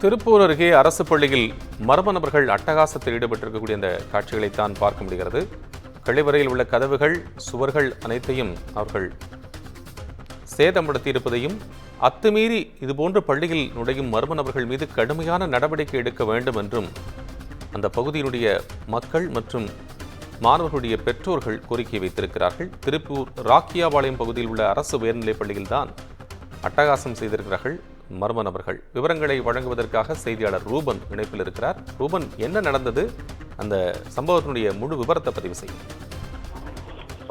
திருப்பூர் அருகே அரசு பள்ளியில் மர்ம நபர்கள் அட்டகாசத்தில் ஈடுபட்டிருக்கக்கூடிய அந்த காட்சிகளைத்தான் பார்க்க முடிகிறது. கழிவறையில் உள்ள கதவுகள், சுவர்கள் அனைத்தையும் அவர்கள் சேதப்படுத்தி இருப்பதையும், அத்துமீறி இதுபோன்ற பள்ளியில் நுழையும் மர்ம நபர்கள் மீது கடுமையான நடவடிக்கை எடுக்க வேண்டும் என்றும் அந்த பகுதியினுடைய மக்கள் மற்றும் மாணவர்களுடைய பெற்றோர்கள் கோரிக்கை வைத்திருக்கிறார்கள். திருப்பூர் ராக்கியாபாளையம் பகுதியில் உள்ள அரசு உயர்நிலைப் பள்ளியில்தான் அட்டகாசம் செய்திருக்கிறார்கள் மர்ம நபர்கள். விவரங்களை வழங்குவதற்காக செய்தியாளர் ரூபன் இணைப்பில் இருக்கிறார். ரூபன், என்ன நடந்தது? அந்த சம்பவத்தினுடைய முழு விவரத்தை பதிவு செய்யும்.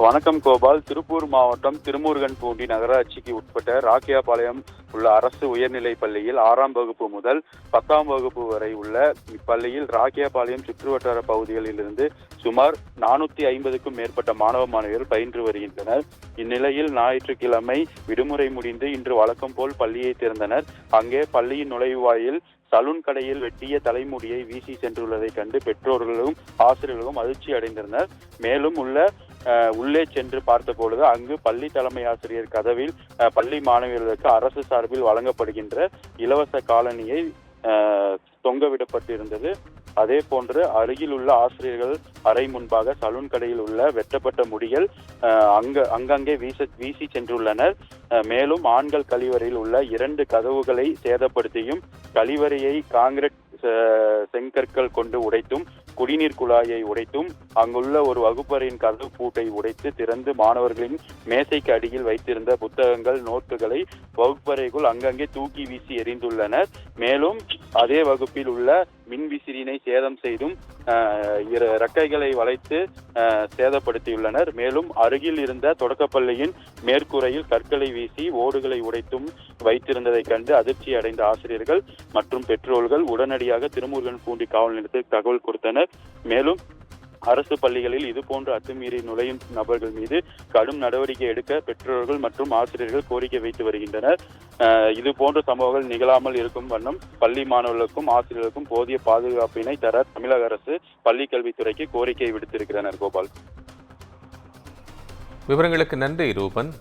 வணக்கம் கோபால். திருப்பூர் மாவட்டம் திருமுருகன்பூண்டி நகராட்சிக்கு உட்பட்ட ராக்கியாபாளையம் உள்ள அரசு உயர்நிலைப் பள்ளியில் 6ஆம் வகுப்பு முதல் 10ஆம் வகுப்பு வரை உள்ள இப்பள்ளியில் ராக்கியாபாளையம் சுற்றுவட்டார பகுதிகளில் இருந்து சுமார் 450க்கும் மேற்பட்ட மாணவ மாணவியர்கள் பயின்று வருகின்றனர். இந்நிலையில் ஞாயிற்றுக்கிழமை விடுமுறை முடிந்து இன்று வழக்கம் போல் பள்ளியை திறந்தனர். அங்கே பள்ளியின் நுழைவாயில் சலூன் கடையில் வெட்டிய தலைமுடியை வீசி சென்றுள்ளதை கண்டு பெற்றோர்களும் ஆசிரியர்களும் அதிர்ச்சி அடைந்தனர். மேலும் உள்ளே சென்று பார்த்த பொழுது அங்கு பள்ளி தலைமை ஆசிரியர் கதவில் பள்ளி மாணவியர்களுக்கு அரசு சார்பில் வழங்கப்படுகின்ற இலவச காலணியை தொங்கவிடப்பட்டிருந்தது. அதே போன்று அருகில் உள்ள ஆசிரியர்கள் அறை முன்பாக சலூன் கடையில் உள்ள வெட்டப்பட்ட முடிகள் அங்கங்கே வீசி சென்றுள்ளனர். மேலும் ஆண்கள் கழிவறையில் உள்ள 2 கதவுகளை சேதப்படுத்தியும், கழிவறையை காங்கிரீட் செங்கற்கள் கொண்டு உடைத்தும், குடிநீர் குழாயை உடைத்தும், அங்குள்ள ஒரு வகுப்பறையின் கதவு பூட்டை உடைத்து திறந்து மாணவர்களின் மேசைக்கு அடியில் வைத்திருந்த புத்தகங்கள், நோட்டுகளை வகுப்பறைக்குள் அங்கங்கே தூக்கி வீசி எறிந்துள்ளனர். மேலும் அதே வகுப்பில் உள்ள மின்விசிறினை சேதம் செய்தும் இறக்கைகளை வளைத்து சேதப்படுத்தியுள்ளனர். மேலும் அருகில் இருந்த தொடக்கப்பள்ளியின் மேற்கூரையில் கற்களை வீசி ஓடுகளை உடைத்தும் வைத்திருந்ததை கண்டு அதிர்ச்சி அடைந்த ஆசிரியர்கள் மற்றும் பெற்றோர்கள் உடனடியாக திருமுருகன்பூண்டி காவல் நிலையத்தில் தகவல் கொடுத்தனர். மேலும் அரசு பள்ளிகளில் இதுபோன்று அத்துமீறி நுழையும் நபர்கள் மீது கடும் நடவடிக்கை எடுக்க பெற்றோர்கள் மற்றும் ஆசிரியர்கள் கோரிக்கை வைத்து வருகின்றனர். இதுபோன்ற சம்பவங்கள் நிகழாமல் இருக்கும் வண்ணம் பள்ளி மாணவர்களுக்கும் ஆசிரியர்களுக்கும் போதிய பாதுகாப்பினை தர தமிழக அரசு பள்ளி கல்வித்துறைக்கு கோரிக்கை விடுத்திருக்கிறனர். கோபால், விவரங்களுக்கு நன்றி ரூபன்.